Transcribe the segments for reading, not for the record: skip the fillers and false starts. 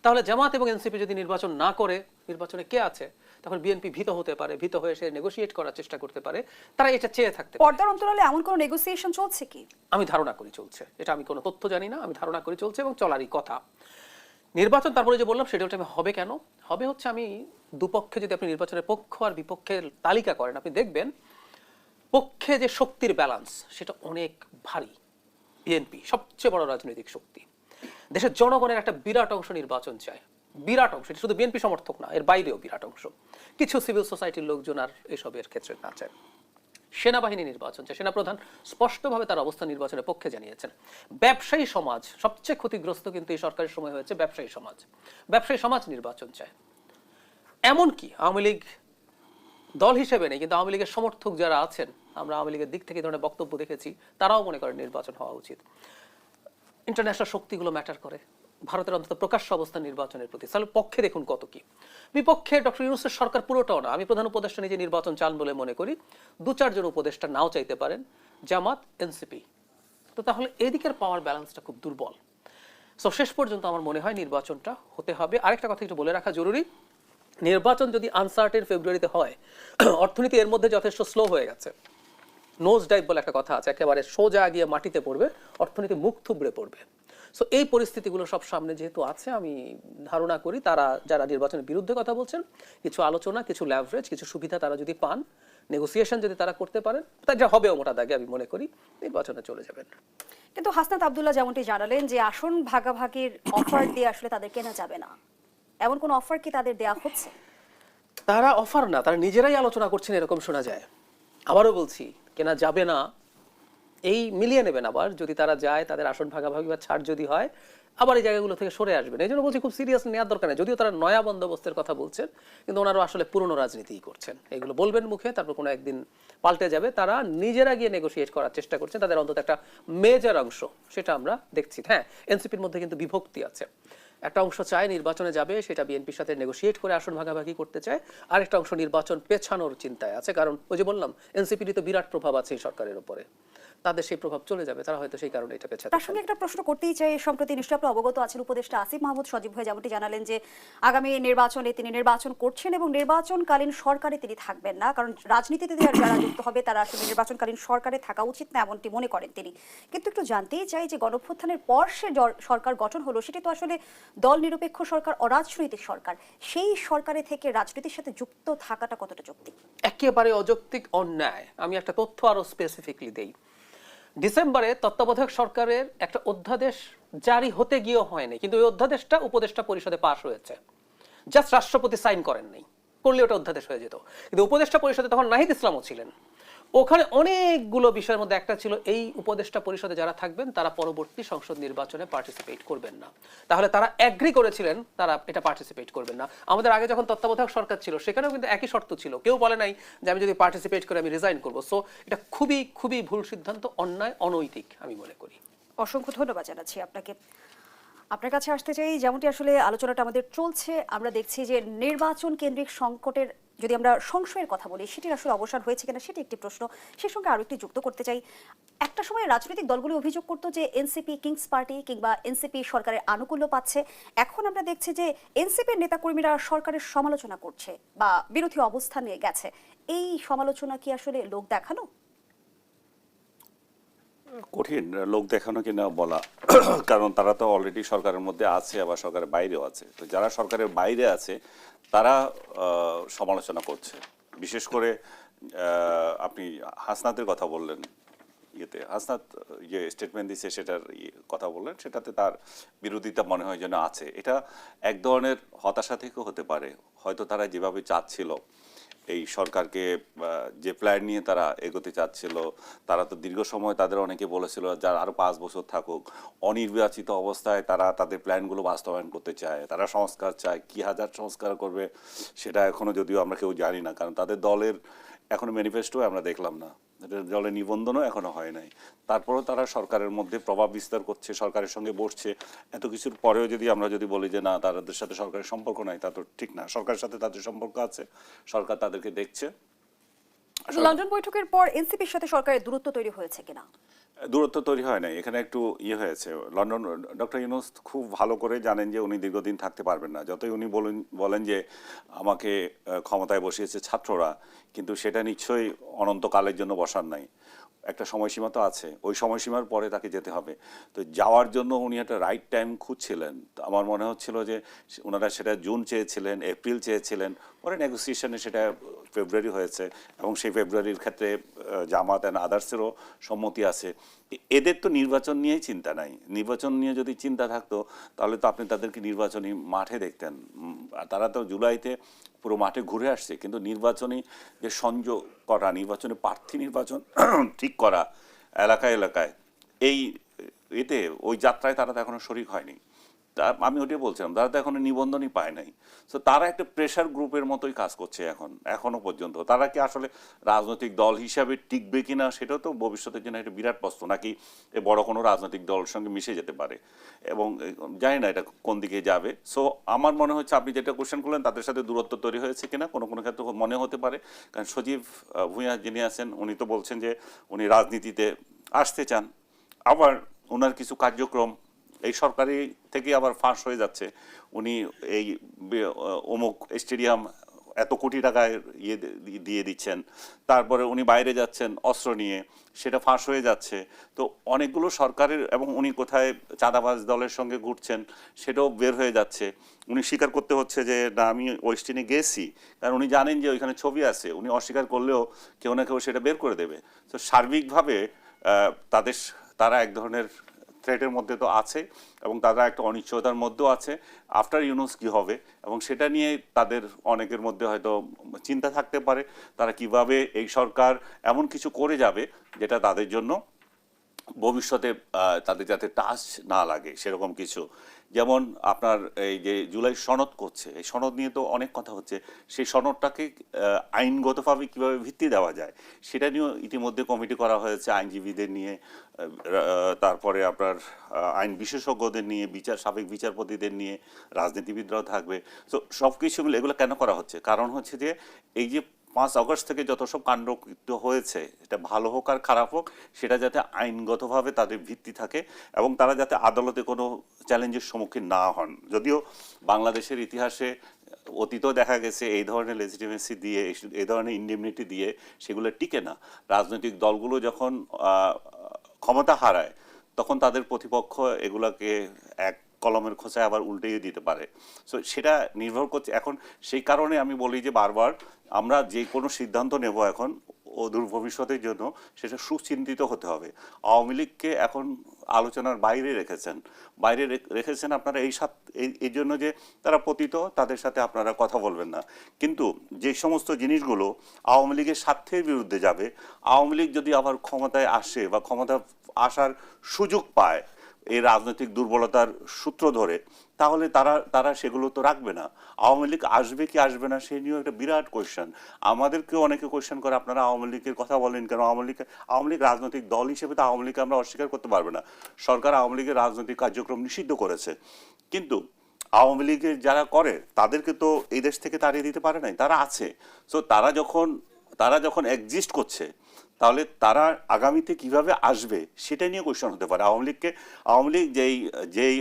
তাহলে জামাত এবং এনসিপি যদি নির্বাচন না করে, নির্বাচনে কে আছে? তখন বিএনপি ভীত হতে পারে, ভীত হয়ে সে নেগোশিয়েট করার চেষ্টা করতে পারে, তারা এটা চেয়ে থাকতে পারে। পর্দার অন্তরালে এমন কোনো নেগোসিয়েশন চলছে কি? আমি ধারণা করি চলছে, এটা আমি কোনো তথ্য জানি না, আমি ধারণা করি চলছে এবং চলারই কথা। নির্বাচন তারপরে যে বললাম সেটা হবে কেন হবে হচ্ছে, আমি দুপক্ষে যদি আপনি নির্বাচনের পক্ষ আর বিপক্ষের তালিকা করেন, আপনি দেখবেন পক্ষে যে শক্তির ব্যালেন্স সেটা অনেক ভারী। বিএনপি সবচেয়ে বড় রাজনৈতিক শক্তি, দেশের জনগণের একটা বিরাট অংশ নির্বাচন চায়, বিরাট অংশ, এটা শুধু বিএনপি সমর্থক না, এর বাইরেও বিরাট অংশ, কিছু সিভিল সোসাইটির লোকজন আর এসবের ক্ষেত্রে না চায়। সেনাবাহিনী নির্বাচন চায়, সেনাপ্রধান স্পষ্টভাবে তার অবস্থান নির্বাচনের পক্ষে জানিয়েছেন। ব্যবসায়ী সমাজ সবচেয়ে ক্ষতিগ্রস্ত কিন্তু এই সরকারের সময় হয়েছে ব্যবসায়ী সমাজ, ব্যবসায়ী সমাজ নির্বাচন চায়। এমনকি আওয়ামী লীগ দল হিসেবে নেই, কিন্তু আওয়ামী লীগের সমর্থক যারা আছেন, আমরা আওয়ামী লীগের দিক থেকে ধরনের বক্তব্য দেখেছি, তারাও মনে করেন নির্বাচন হওয়া উচিত। ইন্টারন্যাশনাল শক্তিগুলো ম্যাটার করে ভারতের অন্তত প্রকাশ্য অবস্থান নির্বাচনের প্রতি। তাহলে পক্ষে দেখুন কত কি, বিপক্ষে ডক্টর ইউনূসের সরকার পুরোটাও না। আমি প্রধান উপদেষ্টা নিজে নির্বাচন চান বলে মনে করি, 2-4 জন উপদেষ্টা নাও চাইতে পারেন, জামাত, এনসিপি। তো তাহলে এদিকের পাওয়ার ব্যালেন্সটা খুব দুর্বল। সো শেষ পর্যন্ত আমার মনে হয় নির্বাচনটা হতে হবে। আরেকটা কথা একটু বলে রাখা জরুরি, নির্বাচন যদি আনসার্টেন ফেব্রুয়ারিতে হয়, অর্থনীতি এর মধ্যে যথেষ্ট স্লো হয়ে গেছে, নোজ ডাইভ বলে একটা কথা আছে, একেবারে সোজা গিয়ে মাটিতে পড়বে, অর্থনীতি মুখ থুবড়ে পড়বে। সো এই পরিস্থিতিগুলো সব সামনে যেহেতু আছে, আমি ধারণা করি তারা যারা নির্বাচনের বিরুদ্ধে কথা বলছেন, কিছু আলোচনা, কিছু ল্যাভারেজ, কিছু সুবিধা তারা যদি পান, নেগোসিয়েশন যদি তারা করতে পারেন, তা যা হবেও মোটা দাগে আমি মনে করি নির্বাচনে চলে যাবেন। কিন্তু হাসনাত আব্দুল্লাহ যেমনটি জানালেন যে আসন ভাগাভাগির অফার দিয়ে আসলে তাদের কেনা যাবে না, এমন কোন অফার কি তাদের দেয়া হচ্ছে? তারা অফার না, তারা নিজেরাই আলোচনা করছেন এরকম শোনা যায়। আবারও বলছি, কেনা যাবে না এই মিলিয়ে নেবেন। আবার যদি তারা যায়, তাদের আসন ভাগাভাগি বা ছাড় যদি হয়, আবার এই জায়গাগুলো থেকে সরে আসবেন। এই জন্য বলছি খুব সিরিয়াস নেওয়ার দরকার নেই। যদিও তারা নয়া বন্দোবস্তের কথা বলছেন, কিন্তু ওনারা আসলে পুরনো রাজনীতিই করছেন। এগুলো বলবেন মুখে, তারপর কোনো একদিন পাল্টে যাবে। তারা নিজেরা গিয়ে নেগোশিয়েট করার চেষ্টা করছেন, তাদের অন্তত একটা মেজর অংশ, সেটা আমরা দেখছি। হ্যাঁ, এনসিপির মধ্যে কিন্তু বিভক্তি আছে, একটা অংশ চায় নির্বাচনে যাবে, সেটা বিএনপির সাথে নেগোশিয়েট করে আসন ভাগাভাগি করতে চায়, আরেকটা অংশ নির্বাচন পেছানোর চিন্তায় আছে। কারণ ওই যে বললাম, এনসিপির তো বিরাট প্রভাব আছে এই সরকারের উপরে, তাদের সেই প্রভাব চলে যাবে, তারা হয়তো সেই কারণে এটা পেছাতে। তার সঙ্গে একটা প্রশ্ন করতেই চাই, সম্প্রতি নিশ্চয়ই আপনি অবগত আছেন, উপদেষ্টা আসিফ মাহমুদ সজীব ভাই যেমনটি জানালেন যে আগামী নির্বাচনে তিনি নির্বাচন করছেন এবং নির্বাচনকালীন সরকারে তিনি থাকবেন না, কারণ রাজনীতিতে যারা যুক্ত হবে তারা আসলে নির্বাচনকালীন সরকারে থাকা উচিত না, এমনটি মনে করেন তিনি। কিন্তু একটু জানতেই চাই যে গণঅভ্যুত্থানের পর সে সরকার গঠন হলো, সেটি তো আসলে দল নিরপেক্ষ সরকার, অরাজনৈতিক সরকার, সেই সরকারে থেকে রাজনীতির সাথে যুক্ত থাকাটা কতটা যৌক্তিক? একেবারে অযৌক্তিক, অন্যায়। আমি একটা তথ্য আরো স্পেসিফিকলি দেই। ডিসেম্বরে তত্ত্বাবধায়ক সরকারের একটা অধ্যাদেশ জারি হতে গিয়েও হয়নি, কিন্তু ওই অধ্যাদেশটা উপদেষ্টা পরিষদে পাশ হয়েছে, জাস্ট রাষ্ট্রপতি সাইন করেন নাই, করলে ওটা অধ্যাদেশ হয়ে যেত। কিন্তু উপদেষ্টা পরিষদে তখন নাহিদ ইসলামও ছিলেন। ওখানে অনেকগুলো বিষয়ের মধ্যে একটা ছিল, এই উপদেষ্টা পরিষদে যারা থাকবেন তারা পরবর্তী সংসদ নির্বাচনে পার্টিসিপেট করবেন না। তাহলে তারা এগ্রি করেছিলেন তারা এটা পার্টিসিপেট করবেন না। আমাদের আগে যখন তত্ত্বাবধায়ক সরকার ছিল, সেখানেও কিন্তু একই শর্ত ছিল, কেউ বলে নাই যে আমি যদি পার্টিসিপেট করে আমি রিজাইন করবো। সো এটা খুবই খুবই ভুল সিদ্ধান্ত, অন্যায়, অনৈতিক আমি মনে করি। অসংখ্য ধন্যবাদ জানাচ্ছি আপনাকে। আপনার কাছে আসতে চাই, যেমনটি আসলে আলোচনাটা আমাদের চলছে, আমরা দেখছি যে নির্বাচন কেন্দ্রিক সংকটের, যদি আমরা সংশয়ের কথা বলি, সেটির আসলে অবসান হয়েছে কিনা সেটি একটি প্রশ্ন। সেই সঙ্গে আরো একটি যুক্ত করতে চাই, একটা সময় রাজনৈতিক দলগুলি অভিযোগ করতো যে এনসিপি কিংস পার্টি কিংবা এনসিপি সরকারের আনুকূল্য পাচ্ছে। এখন আমরা দেখছি যে এনসিপির নেতাকর্মীরা সরকারের সমালোচনা করছে বা বিরোধী অবস্থান নিয়ে গেছে। এই সমালোচনা কি আসলে লোক দেখানো? কঠিন লোক দেখানো কিনা বলা, কারণ তারা তো অলরেডি সরকারের মধ্যে আছে, আবার সরকারের বাইরেও আছে। তো যারা সরকারের বাইরে আছে তারা সমালোচনা করছে। বিশেষ করে আপনি হাসনাতের কথা বললেন, হাসনাত যে স্টেটমেন্ট দিচ্ছে সেটার কথা বললেন, সেটাতে তার বিরোধিতা মনে হয় যেন আছে। এটা এক ধরনের হতাশা থেকেও হতে পারে। হয়তো তারা যেভাবে চাচ্ছিল এই সরকারকে, যে প্ল্যান নিয়ে তারা এগোতে চাচ্ছিল, তারা তো দীর্ঘ সময় তাদের অনেকে বলেছিল যারা আরো 5 বছর থাকুক, অনির্বাচিত অবস্থায় তারা তাদের প্ল্যানগুলো বাস্তবায়ন করতে চায়, তারা সংস্কার চায়। কি হাজার সংস্কার করবে সেটা এখনো যদিও আমরা কেউ জানি না, কারণ তাদের দলের এখনো ম্যানিফেস্টো আমরা দেখলাম না, দলের নিবন্ধনও এখনো হয় নাই। তারপরেও তারা সরকারের মধ্যে প্রভাব বিস্তার করছে, সরকারের সঙ্গে বসছে। এত কিছুর পরেও যদি আমরা বলি যে না, তাদের সাথে সরকারের সম্পর্ক নাই, তা তো ঠিক না। সরকারের সাথে তাদের সম্পর্ক আছে, সরকার তাদেরকে দেখছে। লন্ডন বৈঠকের পর এনসিপির সাথে সরকারের দূরত্ব তৈরি হয়েছে কিনা? দূরত্ব তৈরি হয় নাই, এখানে একটু হয়েছে। লন্ডন ডক্টর ইউনূস খুব ভালো করে জানেন যে উনি দীর্ঘদিন থাকতে পারবেন না, যতই উনি বলেন যে আমাকে ক্ষমতায় বসিয়েছে ছাত্ররা, কিন্তু সেটা নিশ্চয়ই অনন্তকালের জন্য বসার নাই, একটা সময়সীমা তো আছে, ওই সময়সীমার পরে তাকে যেতে হবে। তো যাওয়ার জন্য উনি একটা রাইট টাইম খুঁজছিলেন। তো আমার মনে হচ্ছিল যে ওনারা সেটা জুন চেয়েছিলেন, এপ্রিল চেয়েছিলেন, পরে নেগোসিয়েশনে সেটা ফেব্রুয়ারি হয়েছে, এবং সেই ফেব্রুয়ারির ক্ষেত্রে জামাত অ্যান্ড আদার্সেরও সম্মতি আছে। এদের তো নির্বাচন নিয়েই চিন্তা নাই। নির্বাচন নিয়ে যদি চিন্তা থাকতো তাহলে তো আপনি তাদেরকে নির্বাচনী মাঠে দেখতেন। তারা তো জুলাইতে পুরো মাঠে ঘুরে আসছে, কিন্তু নির্বাচনী যে সংযোগ করা, নির্বাচনী প্রার্থী নির্বাচন ঠিক করা এলাকায় এলাকায়, এই এতে ওই যাত্রায় তারা তো এখনো শরিক হয়নি। তা আমি ওটাই বলছিলাম, তারা তো এখনো নিবন্ধনই পায় নাই। সো তারা একটা প্রেশার গ্রুপের মতোই কাজ করছে এখনো পর্যন্ত। তারা কি আসলে রাজনৈতিক দল হিসাবে টিকবে কিনা সেটাও তো ভবিষ্যতের জন্য একটা বিরাট প্রশ্ন, নাকি বড় কোনো রাজনৈতিক দলের সঙ্গে মিশে যেতে পারে, এবং জানি না এটা কোন দিকে যাবে। সো আমার মনে হচ্ছে আপনি যেটা কোশ্চেন করলেন তাদের সাথে দূরত্ব তৈরি হয়েছে কিনা কোনো কোনো ক্ষেত্রে মনে হতে পারে। কারণ সজীব ভূঁইয়া যিনি আছেন উনি তো বলছেন যে উনি রাজনীতিতে আসতে চান, আবার ওনার কিছু কার্যক্রম এই সরকারি থেকে আবার ফাঁস হয়ে যাচ্ছে। উনি এই অমুক স্টেডিয়াম এত কোটি টাকায় দিয়ে দিচ্ছেন, তারপরে উনি বাইরে যাচ্ছেন অস্ত্র নিয়ে, সেটা ফাঁস হয়ে যাচ্ছে। তো অনেকগুলো সরকারের, এবং উনি কোথায় চাঁদাবাজ দলের সঙ্গে ঘুরছেন সেটাও বের হয়ে যাচ্ছে। উনি স্বীকার করতে হচ্ছে যে না আমি ওয়েস্টিনে গেছি, কারণ উনি জানেন যে ওইখানে ছবি আছে, উনি অস্বীকার করলেও কেউ না কেউ সেটা বের করে দেবে। তো সার্বিকভাবে তারা এক ধরনের থ্রেটের মধ্যে তো আছে, এবং তারা একটা অনিশ্চয়তার মধ্যেও আছে আফটার ইউনূস কী হবে, এবং সেটা নিয়ে তাদের অনেকের মধ্যে হয়তো চিন্তা থাকতে পারে তারা কিভাবে এই সরকার এমন কিছু করে যাবে যেটা তাদের জন্য ভবিষ্যতে তাদের যাতে টাচ না লাগে সেরকম কিছু। যেমন আপনার এই যে জুলাই সনদ করছে, এই সনদ নিয়ে তো অনেক কথা হচ্ছে, সেই সনদটাকে আইনগতভাবে কিভাবে ভিত্তি দেওয়া যায় সেটা নিয়েও ইতিমধ্যে কমিটি করা হয়েছে, আইনজীবীদের নিয়ে, তারপরে আপনার আইন বিশেষজ্ঞদের নিয়ে, সাবেক বিচারপতিদের নিয়ে, রাজনীতিবিদরাও থাকবে। তো সব কিছু মিলে এগুলো কেন করা হচ্ছে, কারণ হচ্ছে যে এই যে 5 আগস্ট থেকে যত সব কাণ্ডকৃত্য হয়েছে, এটা ভালো হোক আর খারাপ হোক, সেটা যাতে আইনগতভাবে তাদের ভিত্তি থাকে, এবং তারা যাতে আদালতে কোনো চ্যালেঞ্জের সম্মুখীন না হন। যদিও বাংলাদেশের ইতিহাসে অতীতও দেখা গেছে এই ধরনের লেজিটিমেসি দিয়ে, এই ধরনের ইন্ডেমনিটি দিয়ে সেগুলো টিকে না। রাজনৈতিক দলগুলো যখন ক্ষমতা হারায় তখন তাদের প্রতিপক্ষ এগুলাকে এক কলমের খোঁচায় আবার উল্টেই দিতে পারে। সো সেটা নির্ভর করছে এখন। সেই কারণে আমি বলি যে বারবার আমরা যে কোনো সিদ্ধান্ত নেব এখন অদূর ভবিষ্যতের জন্য, সেটা সুচিন্তিত হতে হবে। আওয়ামী লীগকে এখন আলোচনার বাইরে রেখেছেন আপনারা এই জন্য যে তারা পতিত, তাদের সাথে আপনারা কথা বলবেন না। কিন্তু যে সমস্ত জিনিসগুলো আওয়ামী লীগের স্বার্থের বিরুদ্ধে যাবে, আওয়ামী লীগ যদি আবার ক্ষমতায় আসে বা ক্ষমতা আসার সুযোগ পায় এই রাজনৈতিক দুর্বলতার সূত্র ধরে, তাহলে তারা সেগুলো তো রাখবে না। আওয়ামী লীগ আসবে কি আসবে না সে নিয়েও একটা বিরাট কোয়েশ্চেন। আমাদেরকেও অনেকে কোয়েশ্চেন করে আপনারা আওয়ামী লীগের কথা বলেন কেন, আওয়ামী লীগ রাজনৈতিক দল হিসেবে তো আওয়ামী লীগকে আমরা অস্বীকার করতে পারবো না। সরকার আওয়ামী লীগের রাজনৈতিক কার্যক্রম নিষিদ্ধ করেছে, কিন্তু আওয়ামী লীগের যারা করে তাদেরকে তো এই দেশ থেকে তাড়িয়ে দিতে পারে নাই, তারা আছে। সো তারা যখন এক্সিস্ট করছে, তাহলে তারা আগামীতে কিভাবে আসবে সেটা নিয়ে কোয়েশ্চেন হতে পারে। আওয়ামী লীগ যেই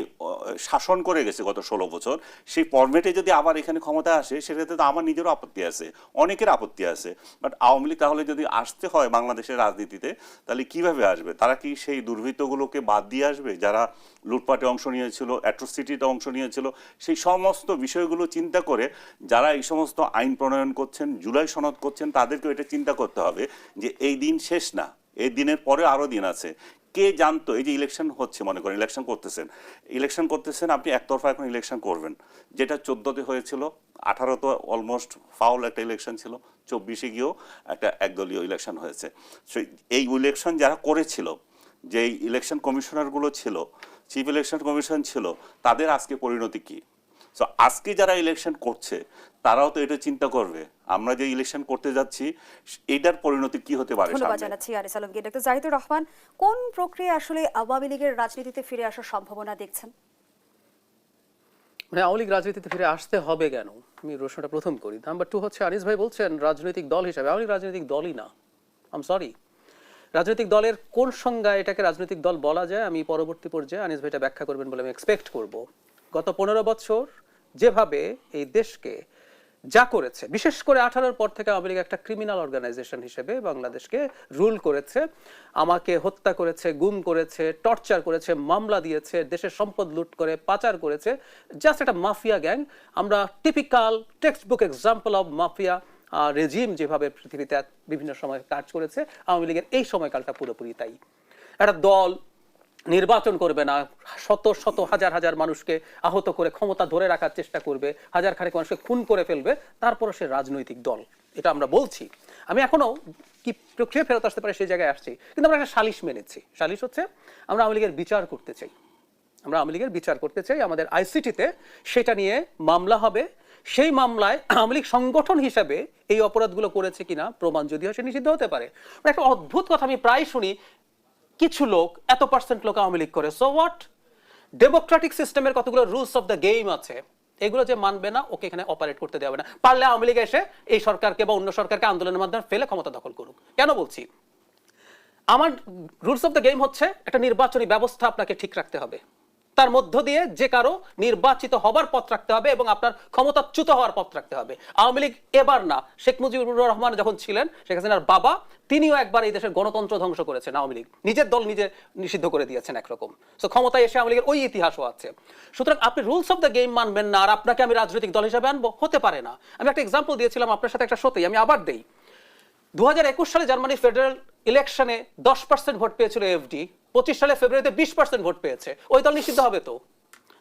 শাসন করে গেছে গত 16 বছর, সেই ফরম্যাটে যদি আবার এখানে ক্ষমতা আসে, সেটাতে তো আমার নিজেরও আপত্তি আছে, অনেকের আপত্তি আছে। বাট আওয়ামী লীগ তাহলে যদি আসতে হয় বাংলাদেশের রাজনীতিতে, তাহলে কিভাবে আসবে? তারা কি সেই দুর্বৃত্তগুলোকে বাদ দিয়ে আসবে যারা লুটপাটে অংশ নিয়েছিল, অ্যাট্রোসিটিতে অংশ নিয়েছিল? সেই সমস্ত বিষয়গুলো চিন্তা করে যারা এই সমস্ত আইন প্রণয়ন করছেন, জুলাই সনদ করছেন, তাদেরকেও এটা চিন্তা করতে হবে যে এই দিন শেষ না, এই দিনের পরে আরও দিন আছে। কে জানতো এই যে ইলেকশন হচ্ছে, মনে করেন ইলেকশন করতেছেন আপনি একতরফা এখন ইলেকশন করবেন, যেটা 14তে হয়েছিল, 18 তো অলমোস্ট ফাউল একটা ইলেকশন ছিল, 24-এ গিয়েও একটা একদলীয় ইলেকশন হয়েছে। সেই এই ইলেকশন যারা করেছিল, যেই ইলেকশন কমিশনারগুলো ছিল, চিফ ইলেকশন কমিশন ছিল, তাদের আজকে পরিণতি কি? সো আজকে যারা ইলেকশন করছে তারাও তো এটা চিন্তা করবে আমরা যে ইলেকশন করতে যাচ্ছি এটার পরিণতি কি হতে পারে। ধন্যবাদ জানাচ্ছি আনিস আলমকে। ডক্টর জাহিদুর রহমান, কোন প্রক্রিয়া আসলে আওয়ামী লীগের রাজনীতিতে ফিরে আসার সম্ভাবনা দেখছেন? মানে আওয়ামী লীগ রাজনীতিতে ফিরে আসতে হবে কেন, আমি প্রশ্নটা প্রথম করি। নাম্বার 2 হচ্ছে আনিস ভাই বলছেন রাজনৈতিক দল হিসাবে, আওয়ামী লীগ রাজনৈতিক দলই না। আই এম সরি, রাজনৈতিক দলের কোন সংজ্ঞায় এটাকে রাজনৈতিক দল বলা যায় আমি পরবর্তী পর্যায়ে আনিস ভাই এটা ব্যাখ্যা করবেন বলে আমি এক্সপেক্ট করব। গত 15 বছর যেভাবে এই দেশকে যা করেছে, বিশেষ করে 18-র পর থেকে আওয়ামী লীগ একটা ক্রিমিনাল অর্গানাইজেশন হিসেবে বাংলাদেশকে রুল করেছে, আমাকে হত্যা করেছে, গুম করেছে, টর্চার করেছে, মামলা দিয়েছে, দেশের সম্পদ লুট করে পাচার করেছে, জাস্ট একটা মাফিয়া গ্যাং। আমরা typical text book example of mafia regime যেভাবে পৃথিবীতে বিভিন্ন সময় কাজ করেছে, আওয়ামী লীগের এই সময়কালটা পুরোপুরি তাই। একটা দল নির্বাচন করবে না, শত শত হাজার হাজার মানুষকে আহত করে ক্ষমতা ধরে রাখার চেষ্টা করবে, হাজার খানেক মানুষকে খুন করে ফেলবে, তারপরও সে রাজনৈতিক দল, এটা আমরা বলছি। আমি এখনো কি প্রক্রিয়া ফেরত আসতে পারে সেই জায়গায় আসছি, কিন্তু আমরা একটা সালিশ মেনেছি। সালিশ হচ্ছে আমরা আওয়ামী লীগের বিচার করতে চাই, আমরা আওয়ামী লীগের বিচার করতে চাই, আমাদের আইসিটিতে সেটা নিয়ে মামলা হবে। সেই মামলায় আওয়ামী লীগ সংগঠন হিসাবে এই অপরাধগুলো করেছে কিনা প্রমাণ যদি হয় সে নিষিদ্ধ হতে পারে। একটা অদ্ভুত কথা আমি প্রায় শুনি, কিছু লোক এত পার্সেন্ট লোক আওয়ামী লীগ করে, সো হোয়াট? ডেমোক্রেটিক সিস্টেমের কতগুলো রুলস অফ দ্য গেম আছে, এগুলো যে মানবে না ওকে এখানে অপারেট করতে দেওয়া হবে না। পারলে আওয়ামী লীগ এসে এই সরকারকে বা অন্য সরকারকে আন্দোলনের মাধ্যমে ফেলে ক্ষমতা দখল করুক। কেন বলছি? আমার রুলস অফ দ্য গেম হচ্ছে একটা নির্বাচনী ব্যবস্থা আপনাকে ঠিক রাখতে হবে, তার মধ্য দিয়ে যে কারো নির্বাচিত হবার পথ রাখতে হবে এবং আপনার ক্ষমতাচ্যুত হওয়ার পথ রাখতে হবে। আওয়ামী লীগ এবার না, শেখ মুজিবুর রহমান যখন ছিলেন, শেখ হাসিনার বাবা, তিনিও একবার এই দেশের গণতন্ত্র ধ্বংস করেছেন। আওয়ামী লীগ নিজের দল নিজে নিষিদ্ধ করে দিয়েছেন একরকম। সো ক্ষমতায় এসে আওয়ামী লীগের ওই ইতিহাসও আছে। সুতরাং আপনি রুলস অফ দ্য গেম মানবেন না আর আপনাকে আমি রাজনৈতিক দল হিসেবে আনবো, হতে পারে না। আমি একটা এক্সাম্পল দিয়েছিলাম আপনার সাথে একটা শোতেই, আমি আবার দেই। 2021 সালে জার্মানি ফেডারেল ইলেকশনে 10% ভোট পেয়েছিল এফডি, 25 সালে ফেব্রুয়ারিতে 20% ভোট পেয়েছে। ওই দল নিষিদ্ধ হবে তো?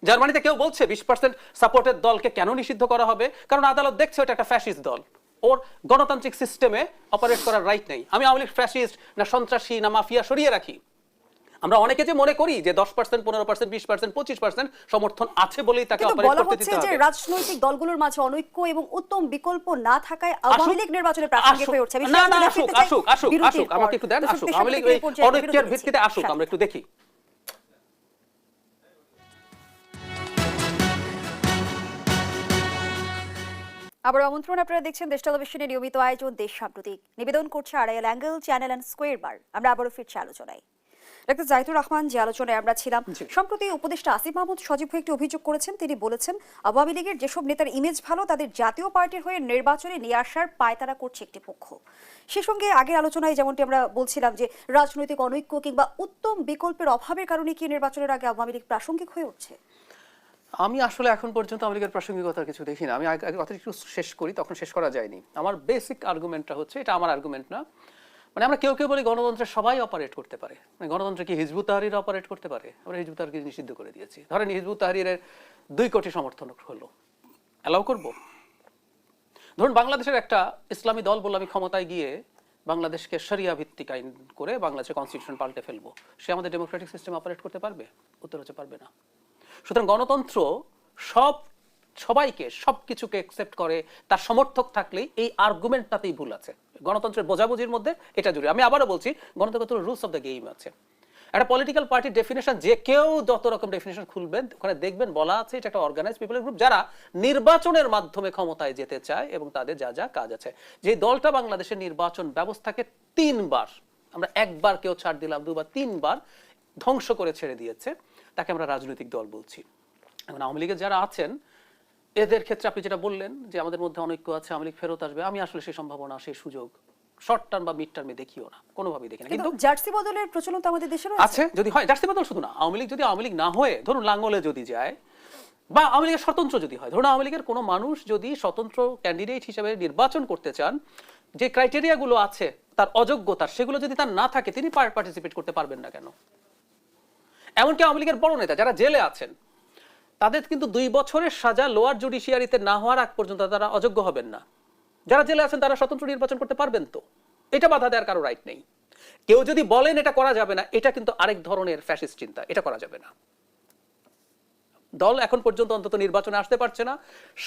জার্মানিতে কেউ বলছে 20% সাপোর্টের দলকে কেন নিষিদ্ধ করা হবে? কারণ আদালত দেখছে ওটা একটা ফ্যাসিস্ট দল, ওর গণতান্ত্রিক সিস্টেমে অপারেট করার রাইট নেই। আমি আওয়ামী লীগ ফ্যাসিস্ট না সন্ত্রাসী না মাফিয়া সরিয়ে রাখি। আমরা অনেকে যে মনে করি যে 10%, 15%, 20%, 25% সমর্থন আছে বলেই তাকে অপারেট করতে দিতে হবে। যে রাজনৈতিক দলগুলোর মাঝে অনৈক্য এবং উত্তম বিকল্প না থাকায় আওয়ামী লীগ নির্বাচনে প্রাসঙ্গিক হয়ে উঠছে। না না, আসুক আসুক আসুক আসুক, আমাকে একটু দেন, আসুক আওয়ামী লীগ এই অনৈক্যের ভিত্তিতে আসুক, আমরা একটু দেখি। আবার আমন্ত্রণ, আপনারা দেখছেন দেশ টেলিভিশনের নিয়মিত আয়োজন দেশ সাম্প্রতিক, নিবেদন করছে আড়াইয়াল অ্যাঙ্গেল চ্যানেল অ্যান্ড স্কোয়ার বার। আমরা আবারও ফিরছি আলোচনায়। ডাক্তার জাহিদুর রহমান, যে আলোচনায় আমরা ছিলাম, সম্প্রতি উপদেষ্টা আসিফ মাহমুদ সজীব একটি অভিযোগ করেছেন। তিনি বলেছেন আওয়ামী লীগের যেসব নেতার ইমেজ ভালো তাদের জাতীয় পার্টির হয়ে নির্বাচনে নিয়ে আসার পায়তারা করছে একটি পক্ষ। সে সঙ্গে আগের আলোচনায় যেমনটি আমরা বলছিলাম যে রাজনৈতিক অনৈক্য কিংবা উত্তম বিকল্পের অভাবের কারণে কি নির্বাচনের আগে আওয়ামী লীগ প্রাসঙ্গিক হয়ে উঠছে? আমি আসলে এখন পর্যন্ত আওয়ামী লীগের প্রাসঙ্গিকতার কিছু দেখি না। আমি আগে কথা একটু শেষ করি, তখন শেষ করা যায়নি। আমার বেসিক আর্গুমেন্টটা হচ্ছে, এটা আমার আর্গুমেন্ট না, মানে আমরা কেউ কেউ বলি গণতন্ত্রে সবাই অপারেট করতে পারে, মানে গণতন্ত্রে কি হিজবুত তাহরির অপারেট করতে পারে? আমরা হিজবুত তাহরিরকে নিষিদ্ধ করে দিয়েছি। ধরেন হিজবুত তাহরিরের 2 কোটি সমর্থন হলো, অ্যালাউ করবো? ধরুন বাংলাদেশের একটা ইসলামী দল বললো আমি ক্ষমতায় গিয়ে বাংলাদেশকে শরিয়া ভিত্তিক আইন করে বাংলাদেশের কনস্টিটিউশন পাল্টে ফেলবো, সে আমাদের ডেমোক্রেটিক সিস্টেম অপারেট করতে পারবে? উত্তর হচ্ছে পারবে না। সুতরাং গণতন্ত্র সবাইকে সবকিছুকে অ্যাকসেপ্ট করে, তার সমর্থক থাকলেই এই আর্গুমেন্টটাতেই ভুল আছে। গণতন্ত্রের বোঝাবুঝির মধ্যে এটা জরুরি। আমি আবারও বলছি, গণতন্ত্রের রুলস অফ দ্য গেম আছে। একটা পলিটিক্যাল পার্টির ডেফিনেশন যে কেউ যত রকম ডেফিনেশন খুলবেন ওখানে দেখবেন বলা আছে এটা একটা অর্গানাইজড পিপলের গ্রুপ যারা নির্বাচনের মাধ্যমে ক্ষমতায় যেতে চায় এবং তাদের যা যা কাজ আছে। যে দলটা বাংলাদেশের নির্বাচন ব্যবস্থাকে 3 বার, আমরা একবার কেউ ছাড় দিলাম, 2 বার, 3 বার ধ্বংস করে ছেড়ে দিয়েছে, তাকে আমরা রাজনৈতিক দল বলছি। এখন আওয়ামী লীগের যারা আছেন এদের ক্ষেত্রে আপনি যেটা বললেন যে আমাদের মধ্যে অনৈক্য আছে, আওয়ামী লীগ ফেরত আসবে, আমি আসলে সেই সম্ভাবনা, সেই সুযোগ শর্ট টার্ম বা মিড টার্মে দেখিও না, কোনোভাবেই দেখি না। কিন্তু জার্সি বদলের প্রচলন তো আমাদের দেশে আছে, যদি হয় জার্সি বদল, শুধু না, আওয়ামী লীগ যদি আওয়ামী লীগ না হয়ে ধরুন লাঙ্গলে যদি যায়, বা আওয়ামী লীগের স্বতন্ত্র যদি হয়, ধরুন আওয়ামী লীগের কোনো মানুষ যদি স্বতন্ত্র ক্যান্ডিডেট হিসেবে নির্বাচন করতে চান, যে ক্রাইটেরিয়াগুলো আছে তার অযোগ্যতার, সেগুলো যদি তার না থাকে, তিনি পার্টিসিপেট করতে পারবেন না কেন? এমনকি আওয়ামী লীগের বড় নেতা যারা জেলে আছেন তাদের কিন্তু 2 বছরের সাজা লোয়ার জুডিশিয়ারিতে না হওয়ার আগ পর্যন্ত তারা অযোগ্য হবেন না। যারা জেলে আছেন তারা স্বতন্ত্র নির্বাচন করতে পারবেন তো? এটা বাধা দেওয়ার কারো রাইট নেই। কেউ যদি বলেন এটা করা যাবে না, এটা কিন্তু আরেক ধরনের ফ্যাসিস্ট চিন্তা, এটা করা যাবে না। দল এখন পর্যন্ত অন্তত নির্বাচনে আসতে পারছে না,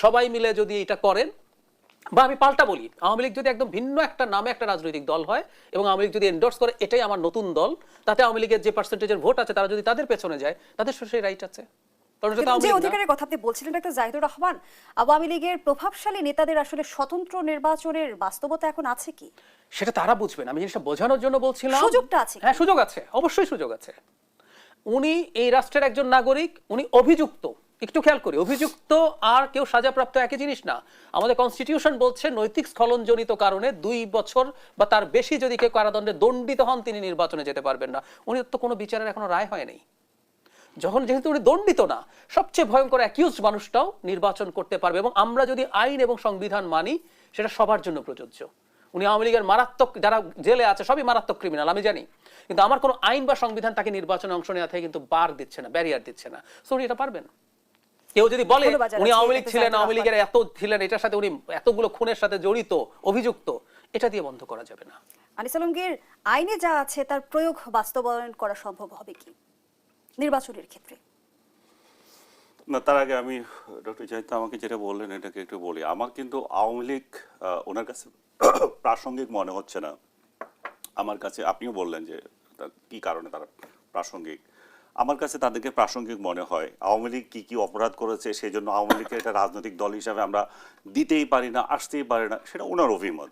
সবাই মিলে যদি এটা করেন, বা আমি পাল্টা বলি, আওয়ামী লীগ যদি একদম ভিন্ন একটা নামে একটা রাজনৈতিক দল হয় এবং আওয়ামী লীগ যদি এন্ডোর্স করে এটাই আমার নতুন দল, তাতে আওয়ামী লীগের যে পার্সেন্টেজের ভোট আছে তারা যদি তাদের পেছনে যায়, তাদের সেই রাইট আছে। কারণ এটা তো কিন্তু আওয়ামী যে লীগ না। অধিকারের কথা আপনি বলছিলেন ডাক্তার জাহিদুর রহমান, আওয়ামী লীগের প্রভাবশালী নেতাদের আসলে স্বতন্ত্র নির্বাচনের বাস্তবতা এখন আছে কি? সেটা তারা বুঝবেন, আমি জিনিসটা বোঝানোর জন্য বলছিলাম। সুযোগটা আছে কি? হ্যাঁ, সুযোগ আছে, অবশ্যই সুযোগ আছে। উনি এই রাষ্ট্রের একজন নাগরিক, উনি অভিযুক্ত। একটু খেয়াল করি, অভিযুক্ত আর কেউ সাজাপ্রাপ্ত একই জিনিস না। আমাদের কনস্টিটিউশন বলছে নৈতিক স্খলনজনিত কারণে 2 বছর বা তার বেশি যদি কেউ কারাদণ্ডে দণ্ডিত হন তিনি নির্বাচনে যেতে পারবেন না। উনি তো কোনো বিচারের এখনো রায় হয়নি। যখন যেহেতু উনি দণ্ডিত না, সবচেয়ে ভয়ঙ্কর অ্যাকিউজড মানুষটাও নির্বাচন করতে পারবে। এবং আমরা যদি আইন এবং সংবিধান মানি, সেটা সবার জন্য প্রযোজ্য। উনি আওয়ামী লীগের মারাত্মক, যারা জেলে আছে সবই মারাত্মক ক্রিমিনাল, আমি জানি, কিন্তু আমার কোনো আইন বা সংবিধান তাকে নির্বাচনে অংশ নেওয়া থেকে কিন্তু বার দিচ্ছে না, ব্যারিয়ার দিচ্ছে না। সো উনি এটা পারবেন। কেউ যদি বলে উনি আওয়ামী লীগ ছিলেন, আওয়ামী লীগের এত ছিলেন, এটার সাথে উনি এতগুলো খুনের সাথে জড়িত, অভিযুক্ত, এটা দিয়ে বন্ধ করা যাবে না। আনিস আলমগীর, আইনে যা আছে তার প্রয়োগ বাস্তবায়ন করা সম্ভব হবে কি নির্বাচনের ক্ষেত্রে? না, তার আগে আমি ডক্টর জাহিদ আমাকে যেটা বললেন এটাকে একটু বলি। আমার কিন্তু আওয়ামী লীগ ওনার কাছে প্রাসঙ্গিক মনে হচ্ছে না। আমার কাছে, আপনিও বললেন যে কি কারণে তারা প্রাসঙ্গিক, আমার কাছে তাদেরকে প্রাসঙ্গিক মনে হয়। আওয়ামী লীগ কি কি অপরাধ করেছে সেই জন্য আওয়ামী লীগকে একটা রাজনৈতিক দল হিসাবে আমরা দিতেই পারি না, আসতেই পারি না, সেটা ওনার অভিমত।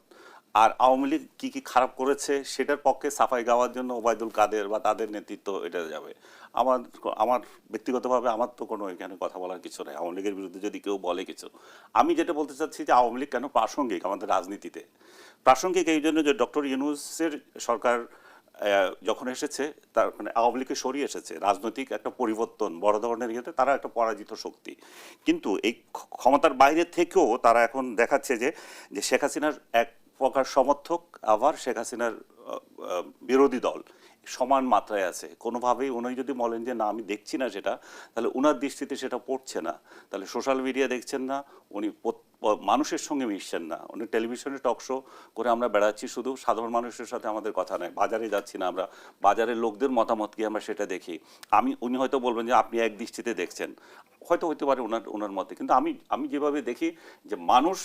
আর আওয়ামী লীগ কি কি খারাপ করেছে সেটার পক্ষে সাফাই গাওয়ার জন্য ওবায়দুল কাদের বা তাদের নেতৃত্ব এটা যাবে। আমার আমার ব্যক্তিগতভাবে আমার তো কোনো এখানে কথা বলার কিছু নেই। আওয়ামী লীগের বিরুদ্ধে যদি কেউ বলে কিছু, আমি যেটা বলতে চাচ্ছি যে আওয়ামী লীগ কেন প্রাসঙ্গিক আমাদের রাজনীতিতে। প্রাসঙ্গিক এই জন্য যে ডক্টর ইউনূসের সরকার যখন এসেছে, তার মানে আওয়ামী লীগকে সরিয়ে এসেছে, রাজনৈতিক একটা পরিবর্তন বড় ধরনের ইয়েতে তারা একটা পরাজিত শক্তি। কিন্তু এই ক্ষমতার বাইরে থেকেও তারা এখন দেখাচ্ছে যে শেখ হাসিনার এক প্রকার সমর্থক আবার শেখ হাসিনার বিরোধী দল সমান মাত্রায় আছে। কোনোভাবেই উনি যদি বলেন যে না আমি দেখছি না সেটা, তাহলে উনার দৃষ্টিতে সেটা পড়ছে না। তাহলে সোশ্যাল মিডিয়া দেখছেন না, উনি মানুষের সঙ্গে মিশছেন না, উনি টেলিভিশনে টক শো করে আমরা বেড়াচ্ছি, শুধু সাধারণ মানুষের সাথে আমাদের কথা নাই। বাজারে যাচ্ছি না, আমরা বাজারের লোকদের মতামত কি আমরা সেটা দেখি। উনি হয়তো বলবেন যে আপনি এক দৃষ্টিতে দেখছেন, হয়তো হতে পারে ওনার মতে, কিন্তু আমি যেভাবে দেখি যে মানুষ